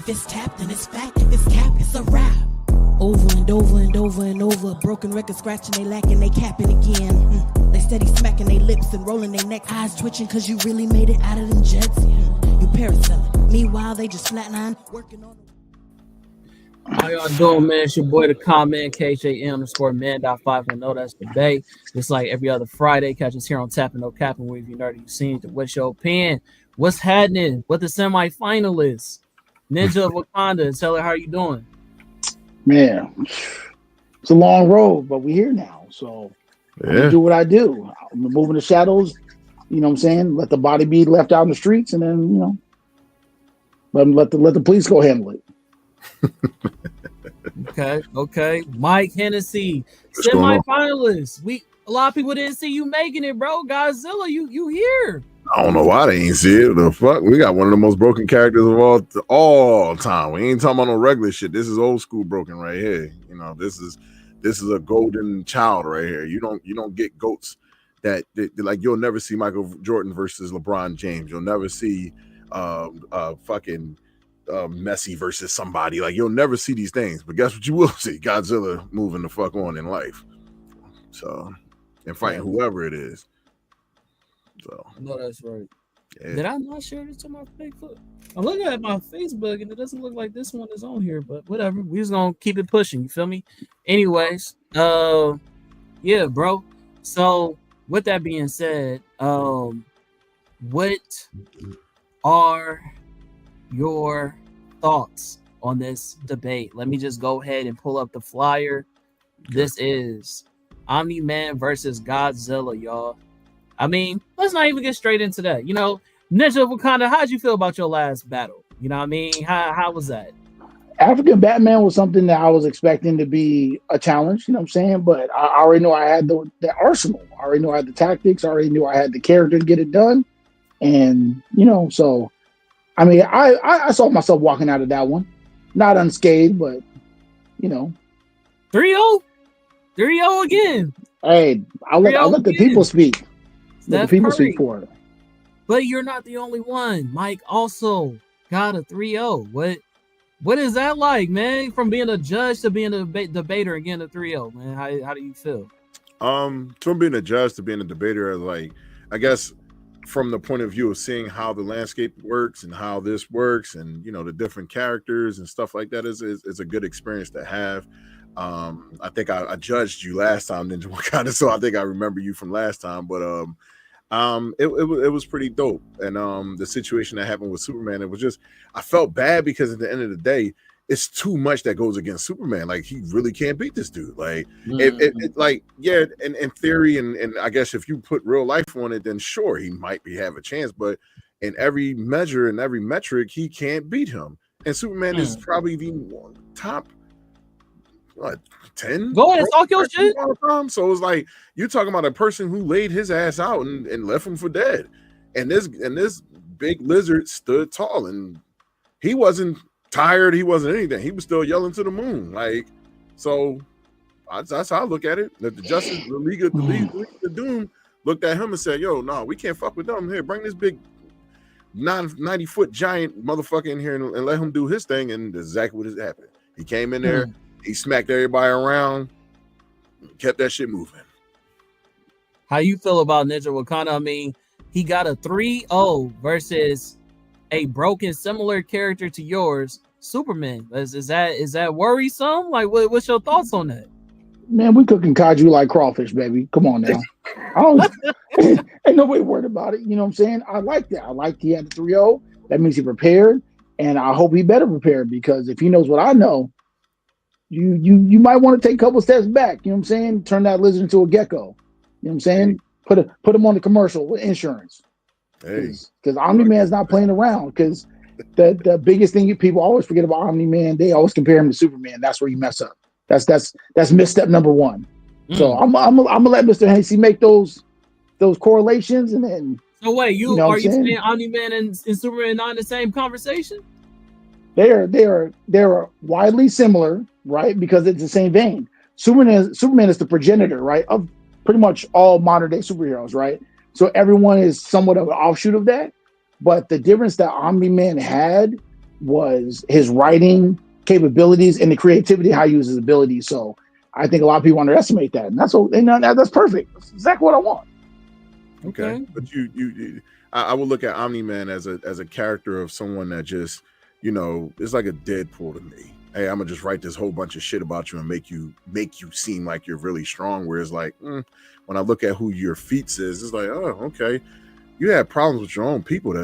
If it's tapped, then it's fact. If it's cap, it's a rap. Over and over and over and over. Broken record scratching, they lacking, they capping again. They steady smacking their lips and rolling their neck. Eyes twitching cause you really made it out of them jets. You parasailing. Meanwhile, they just flatline, working on. How y'all doing, man? It's your boy, the comment, KJM_man.510. That's the day. Just like every other Friday, catch us here on Tapping No Capping. Where if you nerdy, you seen it. What's your opinion? What's happening with the semifinalists? Ninja of Wakanda. Tell her how you doing. Man, it's a long road, but we're here now. So I do what I do. I'm moving the shadows, you know what I'm saying? Let the body be left out in the streets, and then, you know, let the police go handle it. Okay. Mike Hennessey, semifinalists. A lot of people didn't see you making it, bro. Godzilla, you here. I don't know why they ain't see it. The fuck, we got one of the most broken characters of all time. We ain't talking about no regular shit. This is old school broken right here. You know, this is a golden child right here. You don't get goats that like you'll never see Michael Jordan versus LeBron James. You'll never see fucking Messi versus somebody. Like you'll never see these things. But guess what you will see? Godzilla moving the fuck on in life. So and fighting whoever it is. So no, that's right. Yeah. Did I not share this to my Facebook? I'm looking at my Facebook and it doesn't look like this one is on here, but whatever. We just gonna keep it pushing. You feel me? Anyways, yeah, bro. So with that being said, what are your thoughts on this debate? Let me just go ahead and pull up the flyer. This is Omni-Man versus Godzilla, y'all. I mean, let's not even get straight into that. You know, Ninja of Wakanda, how'd you feel about your last battle? You know what I mean? How was that? African Batman was something that I was expecting to be a challenge, you know what I'm saying? But I already knew I had the arsenal. I already knew I had the tactics. I already knew I had the character to get it done. And, you know, so, I mean, I saw myself walking out of that one. Not unscathed, but, you know. 3-0? 3-0 again. Hey, I'll let the people speak. Let the people speak for it. But you're not the only one. Mike also got a 3-0. What is that like, man? From being a judge to being a debater again, a 3-0, man. How do you feel? From being a judge to being a debater, like I guess from the point of view of seeing how the landscape works and how this works, and you know the different characters and stuff like that is a good experience to have. I think I judged you last time, Ninja Wakanda, so I think I remember you from last time. But it was pretty dope. And the situation that happened with Superman, it was just I felt bad because at the end of the day, it's too much that goes against Superman. Like he really can't beat this dude. Like it like yeah, in theory, and I guess if you put real life on it, then sure he might have a chance. But in every measure and every metric, he can't beat him. And Superman is probably the top. 10. Go ahead, talk your shit. So it's like you're talking about a person who laid his ass out and left him for dead, and this big lizard stood tall, and he wasn't tired. He wasn't anything. He was still yelling to the moon. Like so, that's how I look at it. That the League of Doom looked at him and said, "Yo, no, we can't fuck with them. Here, bring this big 90-foot giant motherfucker in here and let him do his thing." And that's exactly what has happened. He came in there. He smacked everybody around, kept that shit moving. How you feel about Ninja Wakanda? I mean, he got a 3-0 versus a broken, similar character to yours, Superman. Is that worrisome? Like, what's your thoughts on that? Man, we cooking kaiju like crawfish, baby. Come on now. Ain't nobody worried about it. You know what I'm saying? I like that. I like he had the 3-0. That means he prepared, and I hope he better prepared because if he knows what I know, you might want to take a couple steps back, you know what I'm saying? Turn that lizard into a gecko. You know what I'm saying? Put him on the commercial with insurance. Because Omni-Man's not playing around. Because the biggest thing people always forget about Omni-Man, they always compare him to Superman. That's where you mess up. That's misstep number one. So I'm gonna let Mr. Hennessey make those correlations and then. So wait, are you saying Omni-Man and Superman not in the same conversation? They are widely similar, right? Because it's the same vein. Superman is the progenitor, right, of pretty much all modern day superheroes, right? So everyone is somewhat of an offshoot of that. But the difference that Omni-Man had was his writing capabilities and the creativity, how he uses his abilities. So I think a lot of people underestimate that, and that's perfect. That's exactly what I want. Okay, but I would look at Omni-Man as a character of someone that just, it's like a Deadpool to me. Hey, I'm gonna just write this whole bunch of shit about you and make you seem like you're really strong. Whereas like when I look at who your feats is, it's like, oh, okay, you had problems with your own people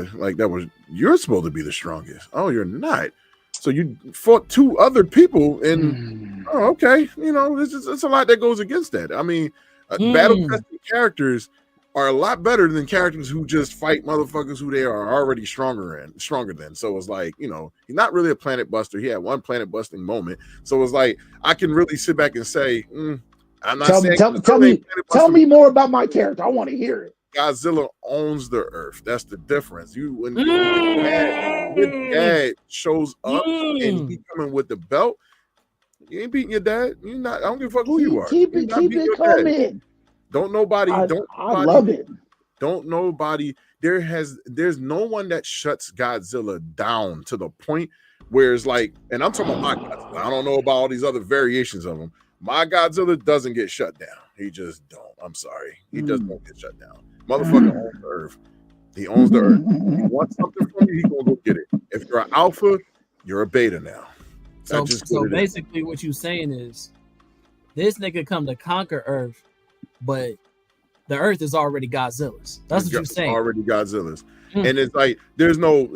you're supposed to be the strongest. Oh, you're not. So you fought 2 other people and oh, okay, it's a lot that goes against that. I mean, battle-tested characters are a lot better than characters who just fight motherfuckers who they are already stronger than. So it's like, he's not really a planet buster. He had one planet busting moment. So it's like, I can really sit back and say, I'm not saying tell me more about my character. I want to hear it. Godzilla owns the earth. That's the difference. When your dad shows up and he coming with the belt, you ain't beating your dad. You're not. I don't give a fuck who you are. Keep it coming. Don't nobody. I love it. Don't nobody. There's no one that shuts Godzilla down to the point where it's like, and I'm talking about my Godzilla. I don't know about all these other variations of him. My Godzilla doesn't get shut down. He just don't. I'm sorry. He just don't get shut down. Motherfucker owns the earth. He owns the earth. If he wants something from you, he's gonna go get it. If you're an alpha, you're a beta now. So basically what you're saying is this nigga come to conquer Earth, but the Earth is already Godzilla's. That's what you're saying. Already Godzilla's. And it's like there's no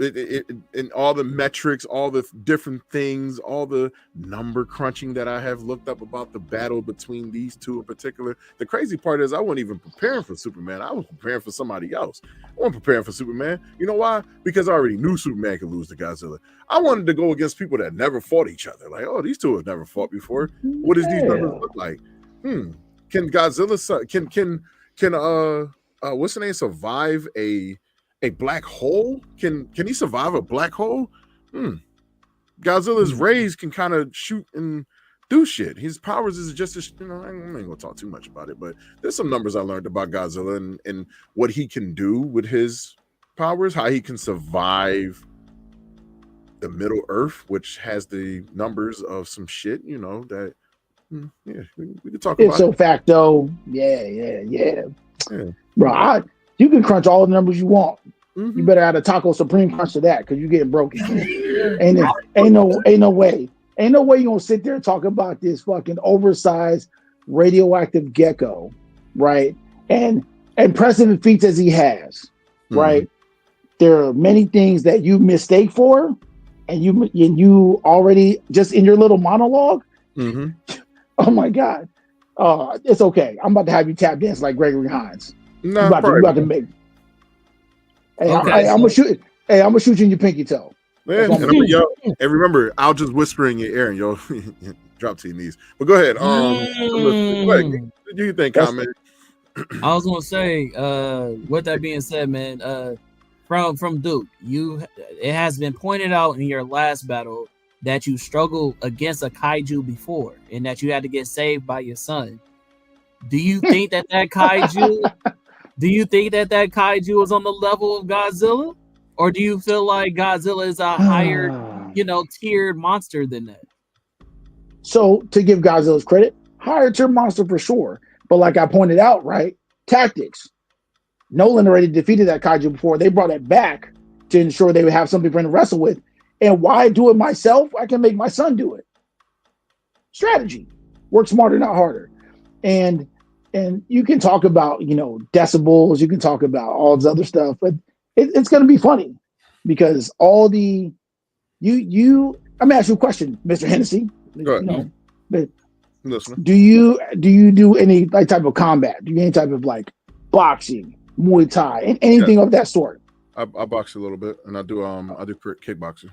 in all the metrics, all the different things, all the number crunching that I have looked up about the battle between these two in particular. The crazy part is I wasn't even preparing for Superman. I was preparing for somebody else. I wasn't preparing for Superman. You know why? Because I already knew Superman could lose to Godzilla. I wanted to go against people that never fought each other. Like, oh, these two have never fought before. What does these numbers look like? Can Godzilla can what's the name survive a black hole? Can he survive a black hole? Godzilla's rays can kind of shoot and do shit. His powers is just I ain't gonna talk too much about it, but there's some numbers I learned about Godzilla and what he can do with his powers, how he can survive the Middle Earth, which has the numbers of some shit, that we could talk about. It's a facto. Yeah. Bro, you can crunch all the numbers you want. You better add a Taco Supreme crunch to that because you're getting broken. ain't no way you gonna sit there and talk about this fucking oversized radioactive gecko, right? And impressive feats as he has, right? There are many things that you mistake for, and you already just in your little monologue. Oh my God. It's okay. I'm about to have you tap dance like Gregory Hines. No, you about to make. Hey, okay, I'm gonna shoot. Hey, I'm gonna shoot you in your pinky toe. Man, and remember, I'll just whisper in your ear and you'll drop to your knees. But go ahead. What do you think, comment? I was gonna say, with that being said, man, from Duke, it has been pointed out in your last battle that you struggled against a kaiju before, and that you had to get saved by your son. Do you think that kaiju? Do you think that kaiju is on the level of Godzilla, or do you feel like Godzilla is a higher, tiered monster than that? So to give Godzilla's credit, higher tier monster for sure. But like I pointed out, right? Tactics. Nolan already defeated that kaiju before. They brought it back to ensure they would have something for him to wrestle with. And why do it myself? I can make my son do it. Strategy. Work smarter, not harder. And you can talk about, decibels, you can talk about all this other stuff, but it's going to be funny because all the, I'm ask you a question, Mr. Hennessey. Go ahead. Do you do any type of combat? Do you any type of boxing, Muay Thai, anything of that sort? I box a little bit and I do kickboxing.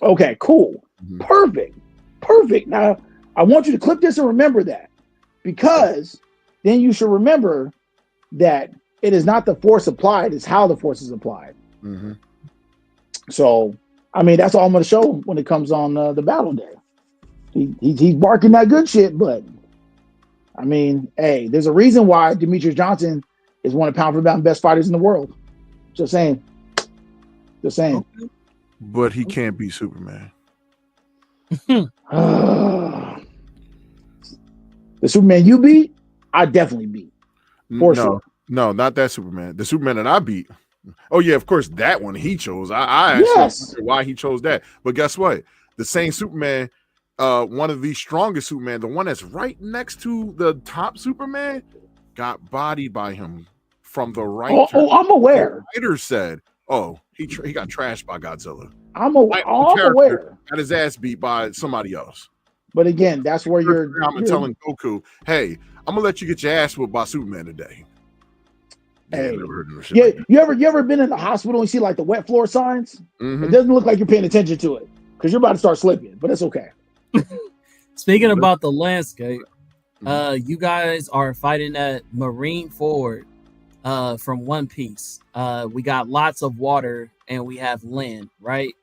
Okay, cool. Perfect. Now I want you to clip this and remember that, because then you should remember that it is not the force applied, it's how the force is applied. So, that's all I'm going to show when it comes on the battle day. He's barking that good shit, but, hey, there's a reason why Demetrius Johnson is one of pound for pound best fighters in the world. Just saying. Okay. But he can't be Superman. The Superman you beat, I definitely beat. For sure. No, not that Superman. The Superman that I beat. Oh yeah, of course that one he chose. I actually wonder why he chose that. But guess what? The same Superman, one of the strongest Superman, the one that's right next to the top Superman, got bodied by him from the writer. Oh, I'm aware. The writer said, "Oh, he got trashed by Godzilla." I'm aware. Got his ass beat by somebody else. But again, that's where you're telling Goku, "Hey, I'm gonna let you get your ass whipped by Superman today." Hey, you ever been in the hospital and see like the wet floor signs? It doesn't look like you're paying attention to it because you're about to start slipping, but it's okay. Speaking about the landscape, you guys are fighting at Marine Ford from One Piece. We got lots of water and we have land, right?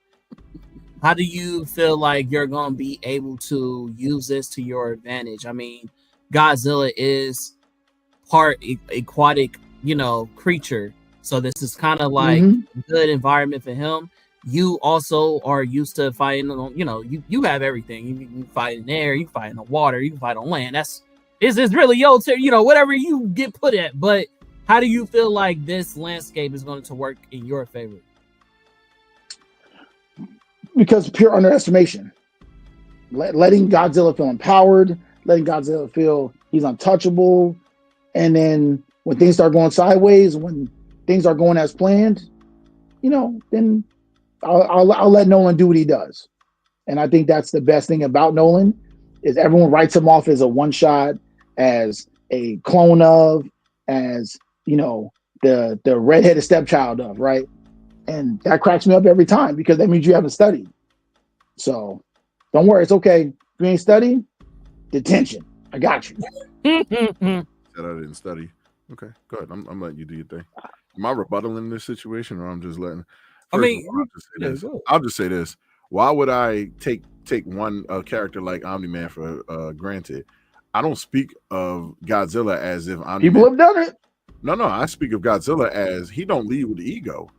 How do you feel like you're going to be able to use this to your advantage? I mean, Godzilla is part aquatic, creature. So this is kind of like a good environment for him. You also are used to fighting on, you have everything. You can fight in air, you can fight in the water, you can fight on land. It's really whatever you get put at. But how do you feel like this landscape is going to work in your favor? Because pure underestimation. Letting Godzilla feel empowered, letting Godzilla feel he's untouchable, and then when things start going sideways, when things are going as planned, then I'll let Nolan do what he does. And I think that's the best thing about Nolan is everyone writes him off as a one shot, as a clone of, as the redheaded stepchild of, right? And that cracks me up every time because that means you haven't studied. So don't worry, it's okay. If you ain't studied, detention. I got you. Said I didn't study. Okay, go ahead. I'm letting you do your thing. Am I rebuttal in this situation, or I'm just letting? I'll just say this. Why would I take one character like Omni-Man for granted? I don't speak of Godzilla as if people have done it. No, I speak of Godzilla as he don't lead with the ego.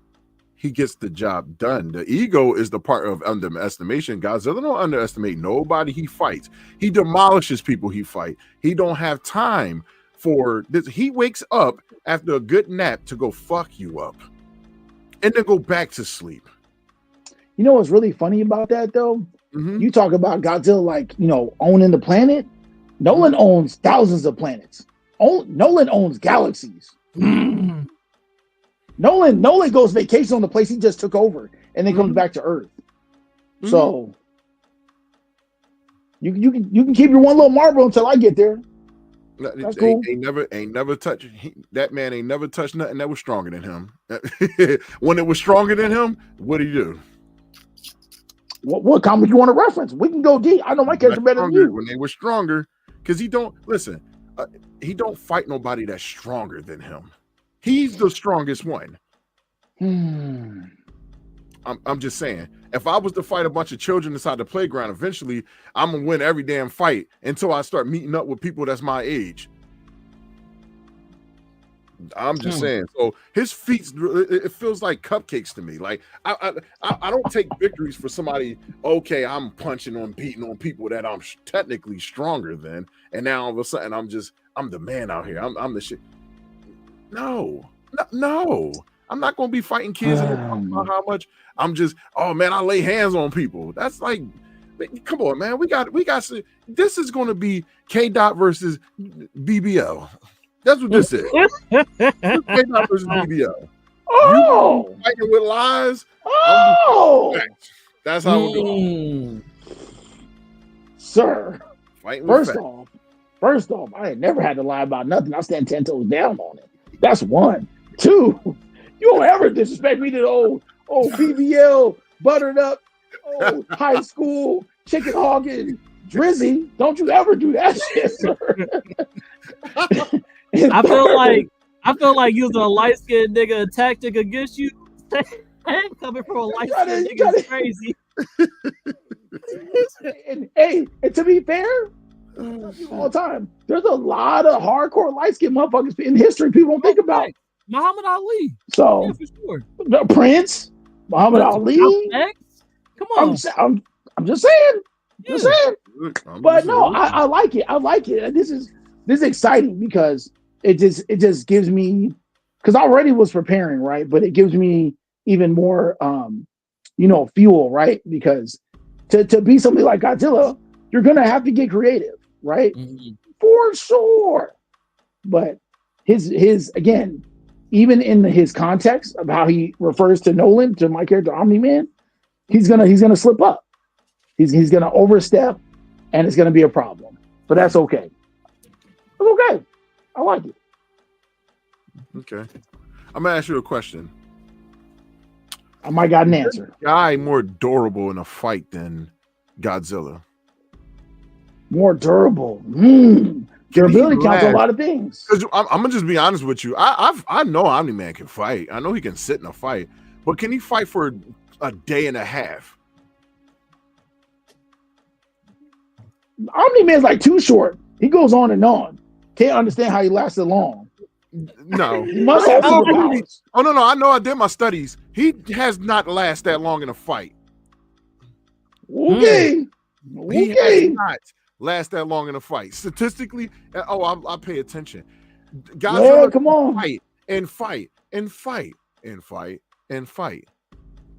He gets the job done. The ego is the part of underestimation. Godzilla don't underestimate nobody he fights. He demolishes people he fight. He don't have time for this. He wakes up after a good nap to go fuck you up and then go back to sleep. You know what's really funny about that though? You talk about Godzilla like, owning the planet. Nolan owns thousands of planets. Nolan owns galaxies. Nolan goes vacation on the place he just took over and then comes back to Earth. So you can keep your one little marble until I get there. That's cool. Ain't never touched that man. Ain't never touched nothing that was stronger than him. When it was stronger than him, what did he do? What comic you want to reference? We can go deep. I know my character better than you. When they were stronger, because he don't he don't fight nobody that's stronger than him. He's the strongest one. I'm just saying, if I was to fight a bunch of children inside the playground, eventually I'm gonna win every damn fight until I start meeting up with people that's my age. I'm just saying. So his feet, it feels like cupcakes to me. Like I don't take victories for somebody. Okay, I'm punching on, beating on people that I'm technically stronger than, and now all of a sudden I'm the man out here. I'm the shit. No. I'm not gonna be fighting kids and talking about how much I'm just. Oh man, I lay hands on people. That's like, come on, man. We got. This is gonna be K-Dot versus BBL. That's what this is. K-Dot versus BBL. Oh, you fighting with lies. Oh, that's how we're going, sir. Fighting first off, I ain't never had to lie about nothing. I stand 10 toes down on it. That's one. Two, you don't ever disrespect me to the old BBL, buttered up, old high school, chicken hogging, Drizzy. Don't you ever do that shit, sir. I feel like using a light-skinned nigga tactic against you. Coming from a light-skinned nigga is crazy. and to be fair, all the time, there's a lot of hardcore light-skinned motherfuckers in history people don't think about. Muhammad Ali. So, yeah, for sure. Prince, Muhammad Ali. Come on. I'm just saying. Just saying. I'm But just no, saying. I like it. I like it. And this is exciting because it just gives me, because I already was preparing, right? But it gives me even more fuel, right? Because to be something like Godzilla, you're gonna have to get creative, right? Mhm. For sure. But his again, even in his context of how he refers to Nolan, to my character Omni-Man, he's gonna slip up. He's gonna overstep, and it's gonna be a problem. But that's okay. It's okay. I like it. Okay. I'm gonna ask you a question. I might got an answer. Guy more durable in a fight than Godzilla. More durable. Can he Durability counts on a last? lot of things. Because I'm gonna just be honest with you. I know Omni-Man can fight. I know he can sit in a fight, but can he fight for a day and a half? Omni-Man's like too short. He goes on and on. Can't understand how he lasted long. No. He must have Oh, superpowers. Oh no, I know. I did my studies. He has not lasted that long in a fight. Okay. He has Okay. not lasted that long in a fight. Statistically, I pay attention. Godzilla Yeah, come on. fight and fight and fight and fight and fight.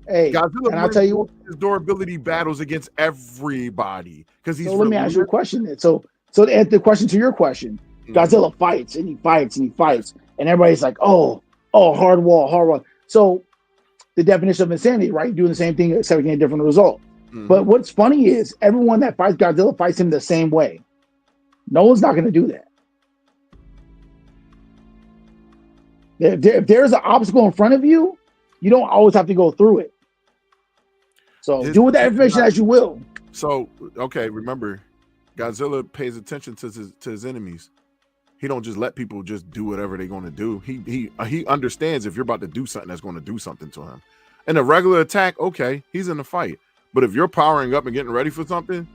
Hey, Godzilla and I'll tell you, his durability battles against everybody because he's. so let me ask you a question then. So the question to your question, Godzilla fights and he fights and he fights, and everybody's like, oh, hard wall. So the definition of insanity, right? Doing the same thing except getting a different result. But what's funny is everyone that fights Godzilla fights him the same way. No one's not going to do that. If there's an obstacle in front of you, you don't always have to go through it. So do with that information as you will. So, okay, remember, Godzilla pays attention to his enemies. He don't just let people just do whatever they're going to do. He understands if you're about to do something that's going to do something to him. In a regular attack, okay, he's in the fight. But if you're powering up and getting ready for something,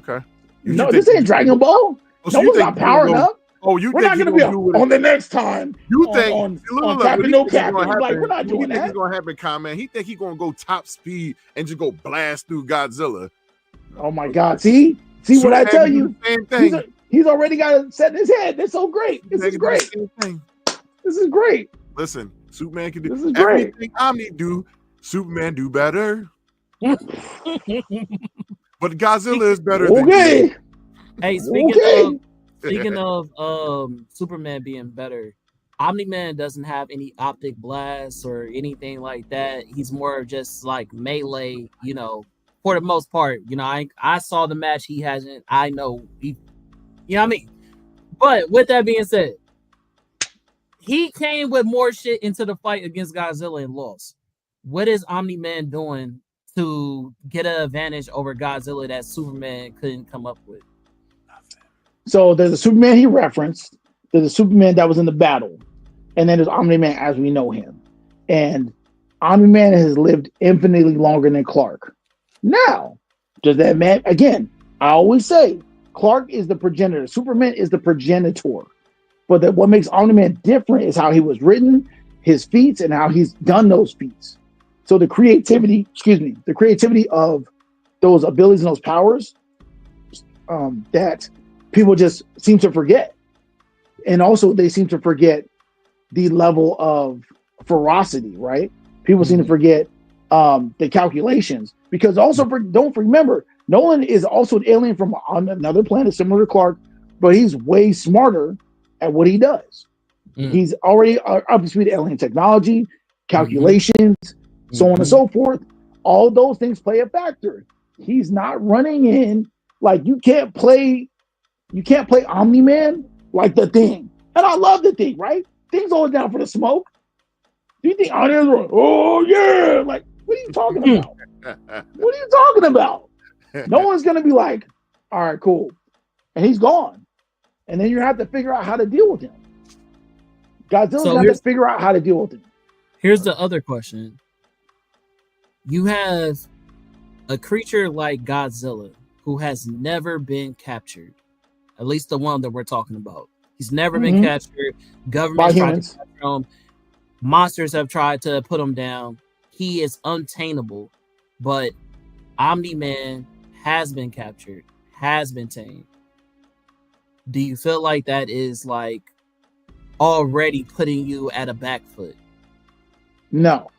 okay. No, this ain't Dragon Ball. No one's not powering up. Oh, we're not going to be on the next time. You think on Captain No Captain? Like, we're not doing that. What's going to happen, comment? He think he's going to go top speed and just go blast through Godzilla. Oh my God! See what I tell you? Same thing. He's already got it set in his head. That's so great. This is great. This is great. Listen, Superman can do this is great. Everything Omni do. Superman do better. But Godzilla is better than you. Hey, speaking of Superman being better, Omni-Man doesn't have any optic blasts or anything like that. He's more of just like melee, for the most part. I saw the match. He hasn't. I know he. You know what I mean? But with that being said, he came with more shit into the fight against Godzilla and lost. What is Omni-Man doing to get an advantage over Godzilla that Superman couldn't come up with? So there's a Superman he referenced. There's a Superman that was in the battle. And then there's Omni-Man as we know him. And Omni-Man has lived infinitely longer than Clark. Now, does that man, again, I always say, Clark is the progenitor. Superman is the progenitor. But what makes Omni-Man different is how he was written, his feats, and how he's done those feats. So the creativity of those abilities and those powers that people just seem to forget. And also they seem to forget the level of ferocity, right? People seem to forget the calculations because also don't remember, Nolan is also an alien from on another planet similar to Clark, but he's way smarter at what he does. He's already up to speed alien technology, calculations, so on and so forth. All those things play a factor. He's not running in like you can't play Omni-Man like the Thing. And I love the Thing, right? Thing's always down for the smoke. Do you think Omni-Man's like, oh yeah? Like, what are you talking about? What are you talking about? No one's gonna be like, all right, cool. And he's gone. And then you have to figure out how to deal with him. Godzilla's gonna have to figure out how to deal with him. Here's the other question. You have a creature like Godzilla who has never been captured. At least the one that we're talking about. He's never been captured. Government tried to capture him. Monsters have tried to put him down. He is untameable. But Omni-Man has been captured, has been tamed. Do you feel like that is like already putting you at a back foot? No.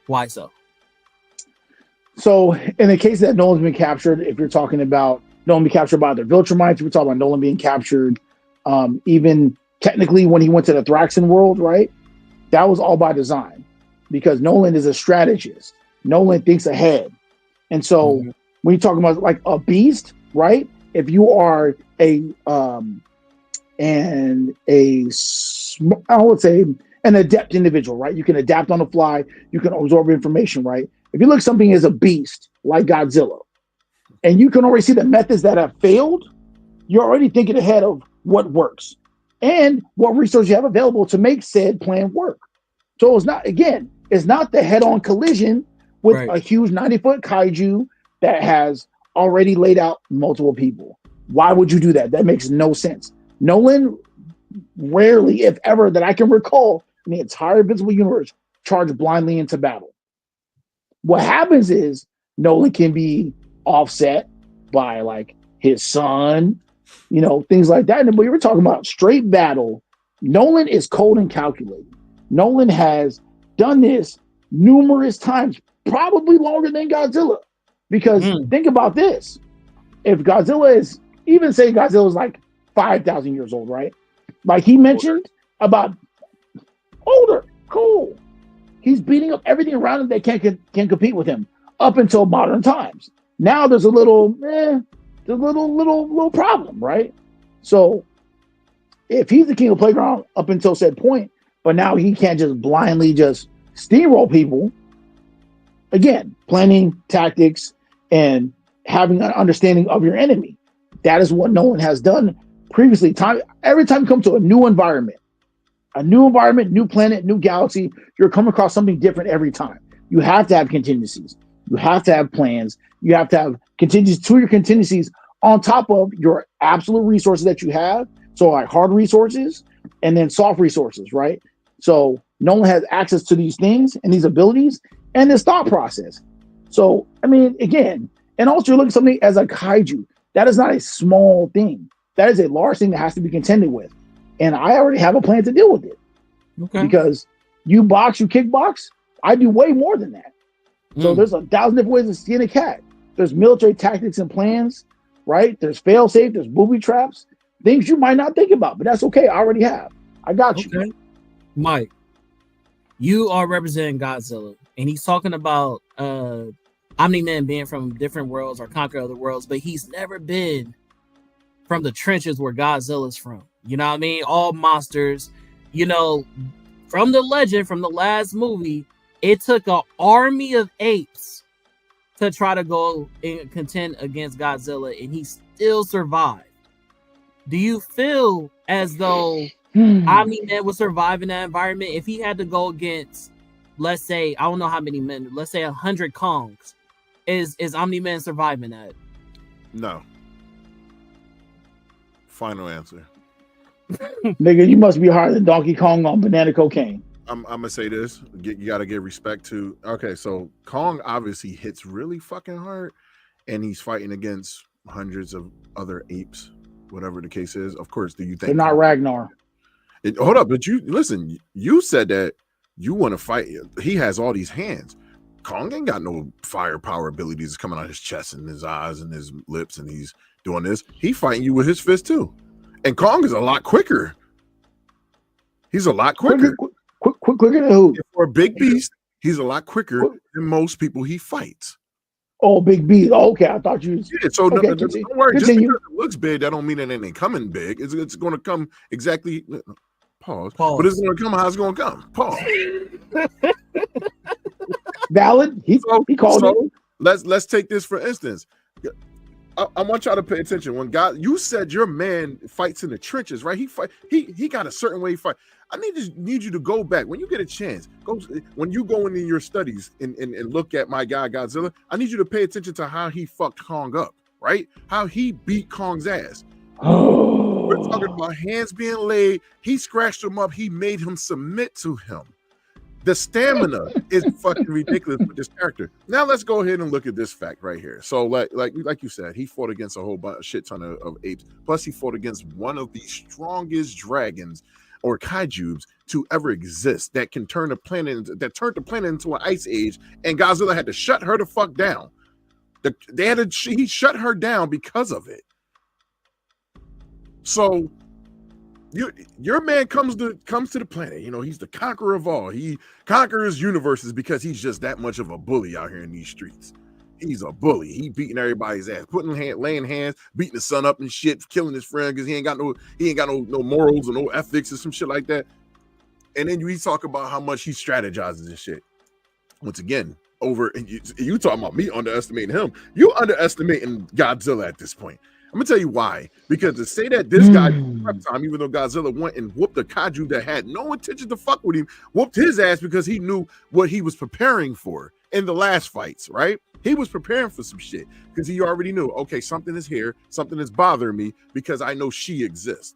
Why so? So in the case that Nolan's been captured, if you're talking about Nolan being captured by the Viltrumites, we're talking about Nolan being captured, even technically when he went to the Thraxan world, right? That was all by design because Nolan is a strategist. Nolan thinks ahead. And so when you're talking about like a beast, right? If you are I would say an adept individual, right? You can adapt on the fly. You can absorb information, right? If you look at something as a beast like Godzilla, and you can already see the methods that have failed, you're already thinking ahead of what works and what resources you have available to make said plan work. So it's not, again, it's not the head-on collision with a huge 90-foot kaiju that has already laid out multiple people. Why would you do that? That makes no sense. Nolan rarely, if ever, that I can recall in the entire Invincible universe, charged blindly into battle. What happens is Nolan can be offset by like his son, things like that. But you were talking about straight battle. Nolan is cold and calculated. Nolan has done this numerous times, probably longer than Godzilla. Because think about this. If Godzilla is, even say Godzilla is like 5,000 years old, right? Like he mentioned about older, cool. He's beating up everything around him that can compete with him up until modern times. Now there's a little problem, right? So if he's the king of the playground up until said point, but now he can't just blindly just steamroll people. Again, planning, tactics, and having an understanding of your enemy. That is what Nolan has done previously. Every time you come to a new environment, new planet, new galaxy, you're coming across something different every time. You have to have contingencies. You have to have plans. You have to have contingencies on top of your absolute resources that you have. So like hard resources and then soft resources, right? So Nolan has access to these things and these abilities and this thought process. So, I mean, again, and also you're looking at something as a kaiju. That is not a small thing. That is a large thing that has to be contended with. And I already have a plan to deal with it. Okay. Because you kickbox, I do way more than that. So there's 1,000 different ways to skin a cat. There's military tactics and plans, right? There's fail-safe, there's booby traps, things you might not think about, but that's okay. I already have. I got you. Mike, you are representing Godzilla, and he's talking about Omni-Man being from different worlds or conquer other worlds, but he's never been from the trenches where Godzilla's from. You know what I mean? All monsters, from the legend, from the last movie, it took an army of apes to try to go and contend against Godzilla, and he still survived. Do you feel as though Omni-Man would survive in that environment if he had to go against, let's say, I don't know how many men, let's say 100 Kongs? Is Omni-Man surviving that? No. Final answer. Nigga, you must be harder than Donkey Kong on banana cocaine. I'm gonna say this. You gotta give respect to. Okay, so Kong obviously hits really fucking hard, and he's fighting against hundreds of other apes, whatever the case is. Of course, do you think they're not Ragnar? Hold up, but you listen. You said that you want to fight. He has all these hands. Kong ain't got no firepower abilities coming out his chest and his eyes and his lips, and he's doing this. He fighting you with his fist too, and Kong is a lot quicker. He's a lot quicker. Quicker than who? For a big beast, he's a lot quicker than most people he fights. Oh, big beast. Oh, okay, I thought you. Yeah, so okay, don't worry. Just because it looks big, that don't mean that it ain't coming big. It's going to come exactly. Pause. But it's going to come how it's going to come. Pause. Valid. He called it. Let's take this for instance. I want y'all to pay attention. When you said your man fights in the trenches, right? He got a certain way he fight. I need you to go back when you get a chance. When you go into your studies and look at my guy Godzilla. I need you to pay attention to how he fucked Kong up, right? How he beat Kong's ass. We're talking about hands being laid. He scratched him up. He made him submit to him. The stamina is fucking ridiculous with this character. Now let's go ahead and look at this fact right here. So like you said, he fought against a whole shit ton of apes. Plus he fought against one of the strongest dragons or kaijus to ever exist that can turn the planet into an ice age, and Godzilla had to shut her the fuck down. He shut her down because of it. So your man comes to the planet. You know, he's the conqueror of all. He conquers universes because he's just that much of a bully out here in these streets. He's a bully. He beating everybody's ass, laying hands, beating the sun up and shit, killing his friend because he ain't got no morals or no ethics or some shit like that. And then we talk about how much he strategizes and shit. Once again, you talking about me underestimating him. You underestimating Godzilla at this point. I'm gonna tell you why. Because to say that this guy prep time, even though Godzilla went and whooped a kaiju that had no intention to fuck with him, whooped his ass because he knew what he was preparing for in the last fights, right? He was preparing for some shit because he already knew, okay, something is here, something is bothering me because I know she exists.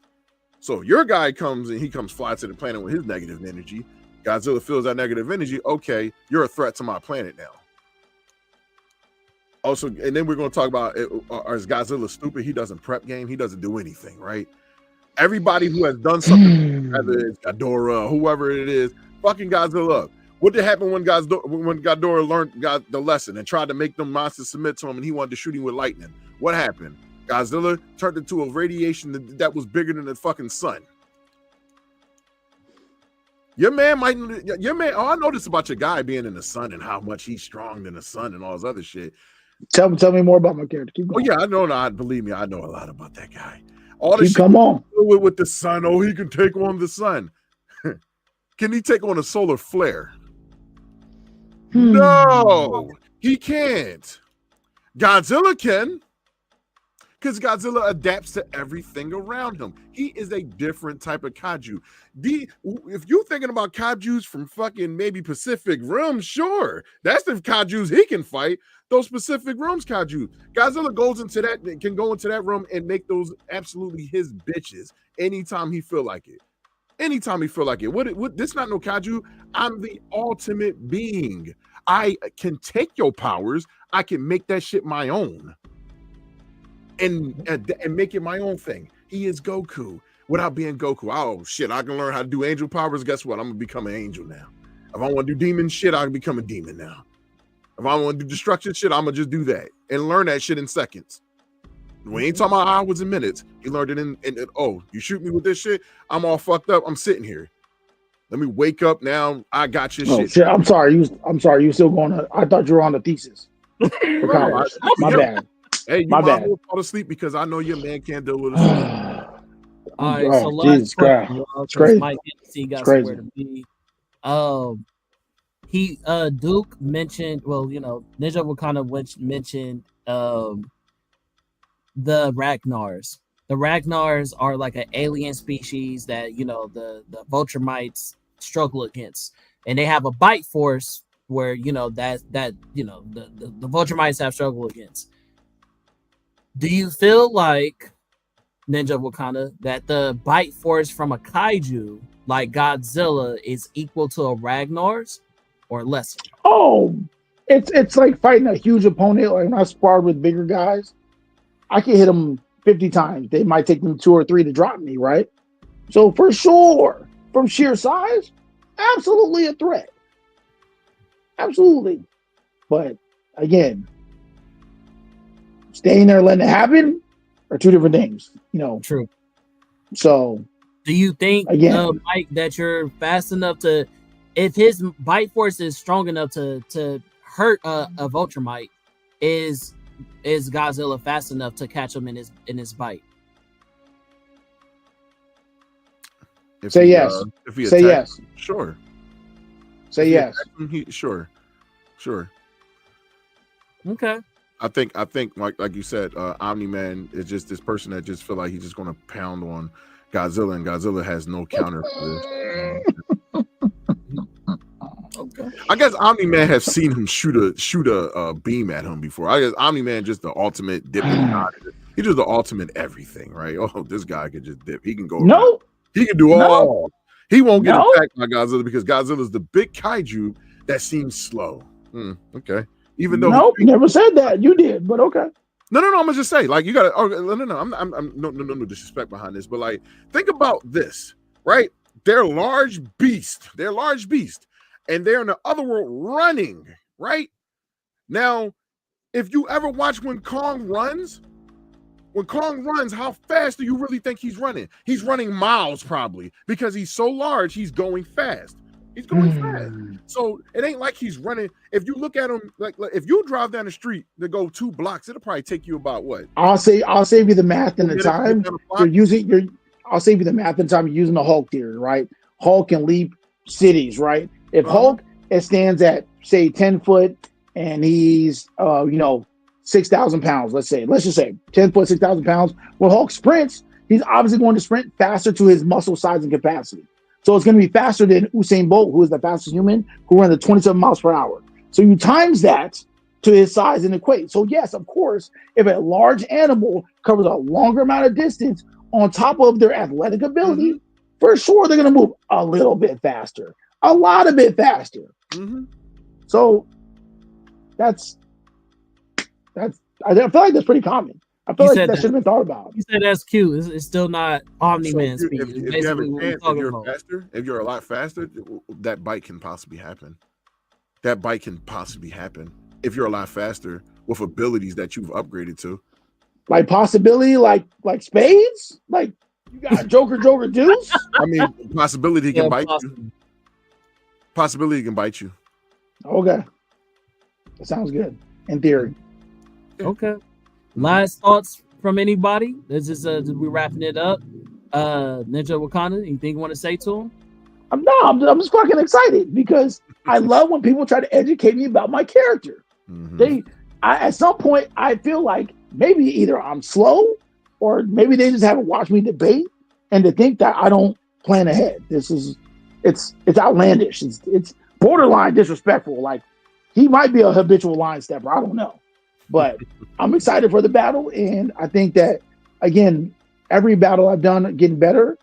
So your guy comes fly to the planet with his negative energy. Godzilla feels that negative energy. Okay, you're a threat to my planet now. Also, and then we're going to talk about, is Godzilla stupid? He doesn't prep game. He doesn't do anything, right? Everybody who has done something, whether it's Ghidorah, whoever it is, fucking Godzilla up. What did happen when Ghidorah learned the lesson and tried to make them monsters submit to him and he wanted to shoot him with lightning? What happened? Godzilla turned into a radiation that was bigger than the fucking sun. Your man, I know this about your guy being in the sun and how much he's strong than the sun and all this other shit. Tell me more about my character. Keep going. Oh yeah, I know. Believe me, I know a lot about that guy. All the shit come on with the sun. Oh, he can take on the sun. Can he take on a solar flare? No, he can't. Godzilla can, because Godzilla adapts to everything around him. He is a different type of kaiju. If you're thinking about kaijus from fucking maybe Pacific Rim, sure, that's the kaijus he can fight. Those Pacific Rims kaiju. Godzilla can go into that room and make those absolutely his bitches anytime he feel like it. Anytime he feel like it. What this not no kaiju. I'm the ultimate being. I can take your powers. I can make that shit my own. And make it my own thing. He is Goku without being Goku. Oh shit, I can learn how to do angel powers. Guess what? I'm gonna become an angel now. If I want to do demon shit, I can become a demon now. If I want to do destruction shit, I'm gonna just do that and learn that shit in seconds. We ain't talking about hours and minutes. He learned it in oh, you shoot me with this shit, I'm all fucked up. I'm sitting here. Let me wake up now. I got your shit. Shit. I'm sorry. You still going to, I thought you were on the thesis. For college. My bad. Hey, you my might bad. fall asleep because I know your man can't deal with it. All right, so last question, y'all, Mike Hennessey got somewhere to be. Duke mentioned, well, you know, Ninja of Wakanda mentioned the Ragnars. The Ragnars are like an alien species that, you know, the Vulturemites struggle against, and they have a bite force where, you know, that you know the Vulturemites have struggled against. Do you feel like, Ninja of Wakanda, that the bite force from a kaiju like Godzilla is equal to a Ragnar's or less? Oh, it's like fighting a huge opponent. Like when I sparred with bigger guys, I can hit them 50 times. They might take them 2 or 3 to drop me, right? So for sure, from sheer size, absolutely a threat. Absolutely. But again, staying there, letting it happen are 2 different things, you know. True. So do you think, Mike, that you're fast enough to, if his bite force is strong enough to hurt a Vulturemite, is Godzilla fast enough to catch him in his bite? Say yes. If he say yes. Sure. Say yes. Sure. Okay. I think like you said, Omni-Man is just this person that just feel like he's just gonna pound on Godzilla, and Godzilla has no counter for this. Okay. I guess Omni-Man has seen him shoot a beam at him before. I guess Omni-Man just the ultimate dip and dodge. He's just the ultimate everything, right? Oh, this guy could just dip. He can go. No. He can do all. He won't get No? attacked by Godzilla because Godzilla is the big kaiju that seems slow. Okay. Even though nope, never said that. You did, but okay. No. I'm gonna just say, like, you gotta. Oh, no. I'm no disrespect behind this, but like, think about this, right? They're large beasts. And they're in the other world running, right? Now, if you ever watch when Kong runs, how fast do you really think he's running? He's running miles probably because he's so large. He's going fast. Fast. So it ain't like he's running. If you look at him, like if you drive down the street to go 2 blocks, it'll probably take you about what? I'll save you the math and the time you're using. I'll save you the math and time you're using the Hulk theory, right? Hulk can leap cities, right? If Hulk stands at say 10 foot and he's 6,000 pounds, let's just say 10 foot, 6,000 pounds. When Hulk sprints, he's obviously going to sprint faster to his muscle size and capacity. So it's going to be faster than Usain Bolt, who is the fastest human, who runs at 27 miles per hour. So you times that to his size and equate. So yes, of course, if a large animal covers a longer amount of distance on top of their athletic ability, for sure they're going to move a little bit faster, a lot of bit faster. So that's I feel like that's pretty common. I feel like that should have been thought about. You said that's cute. It's still not Omni-Man speed. If you're a lot faster, that bite can possibly happen. If you're a lot faster with abilities that you've upgraded to. Like possibility, like spades? Like you got Joker Deuce? I mean, possibility can bite you. Possibility can bite you. Okay. That sounds good. In theory. Okay. Last thoughts from anybody? This is we're wrapping it up. Ninja of Wakanda, anything you want to say to him? I'm just fucking excited because I love when people try to educate me about my character. At some point, I feel like maybe either I'm slow or maybe they just haven't watched me debate, and to think that I don't plan ahead. It's outlandish. It's borderline disrespectful. Like he might be a habitual line stepper. I don't know. But I'm excited for the battle, and I think that again, every battle I've done getting better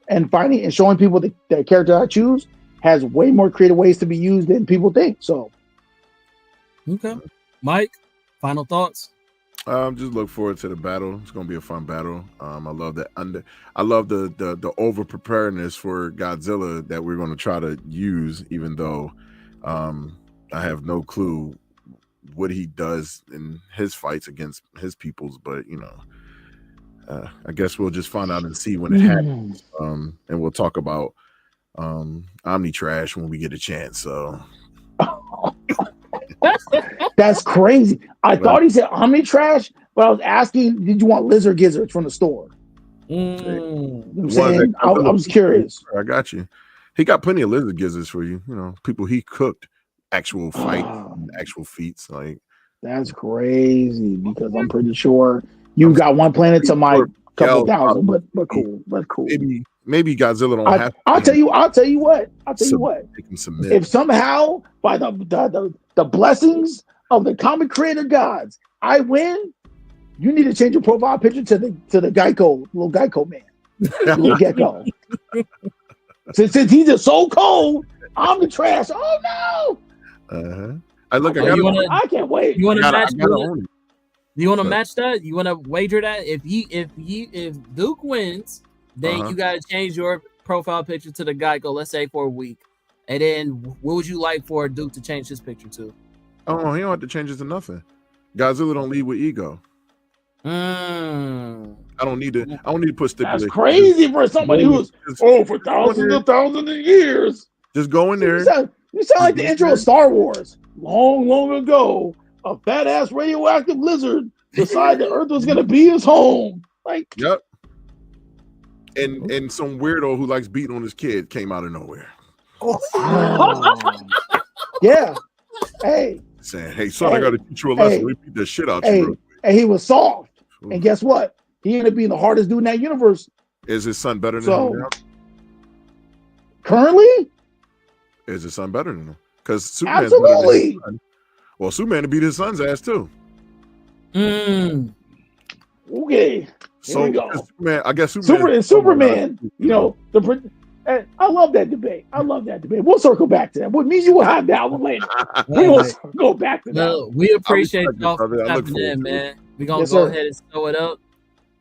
and finding and showing people the character I choose has way more creative ways to be used than people think. So, okay, Mike, final thoughts. Just look forward to the battle. It's gonna be a fun battle. I love that I love the over preparedness for Godzilla that we're gonna try to use, even though I have no clue what he does in his fights against his peoples, but I guess we'll just find out and see when it happens. And we'll talk about Omni Trash when we get a chance. So that's crazy. I thought he said Omni Trash, but I was asking, did you want lizard gizzards from the store? I was curious. I got you. He got plenty of lizard gizzards for you. People he cooked. Actual fight, actual feats. Like that's crazy because I'm pretty sure you got one planet to my couple thousand, but cool. Maybe Godzilla don't have. I'll tell you what. If somehow by the blessings of the comic creator gods, I win, you need to change your profile picture to the Geico little Geico man, little gecko. Since he's just so cold, I'm the trash. Oh no. I can't wait. You want to match? You want to match that? You want to wager that? If Duke wins, then you got to change your profile picture to the Geico. Let's say for a week, and then what would you like for Duke to change his picture to? Oh, he don't have to change it to nothing. Godzilla don't lead with ego. I don't need to put stipulations. That's crazy for somebody who's for thousands of years. Just go in there. You sound like the intro of Star Wars. Long ago, a fat ass radioactive lizard decided the Earth was gonna be his home. Like, yep. And some weirdo who likes beating on his kid came out of nowhere. Yeah. Hey. Saying, hey son, I gotta teach you a lesson. We beat the shit out you. And he was soft. Ooh. And guess what? He ended up being the hardest dude in that universe. Is his son better than him now? Currently? Is his son better than him? Because Superman. Absolutely. Well, Superman beat his son's ass too. Okay. Here so we go. Superman, I guess Superman. Hey, I love that debate. I love that debate. We'll circle back to that. What means you will have that one later. We'll go back to that. No, we appreciate y'all for brother. I look tapping forward in, to it. man. We're gonna Yes, go sir. ahead and sew it up.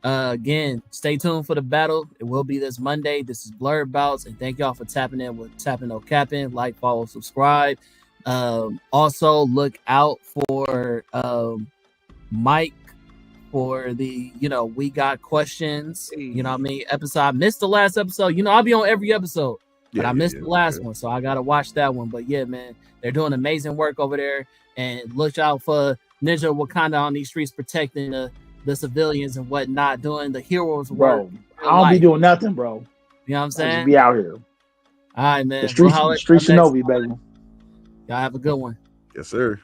Again, stay tuned for the battle. It will be this Monday. This is Blerd Bouts, and thank y'all for tapping in with Tapping No Capping. Like, follow, subscribe. Also look out for Mike for the we got questions. You know what I mean? Episode. I missed the last episode. I'll be on every episode, but I missed the last one, so I gotta watch that one. But yeah, man, they're doing amazing work over there, and look out for Ninja of Wakanda on these streets protecting the civilians and whatnot, doing the heroes work. Bro, I don't be doing nothing, bro. You know what I'm I saying? just be out here. All right, man. The streets should know me, baby. Y'all have a good one. Yes, sir.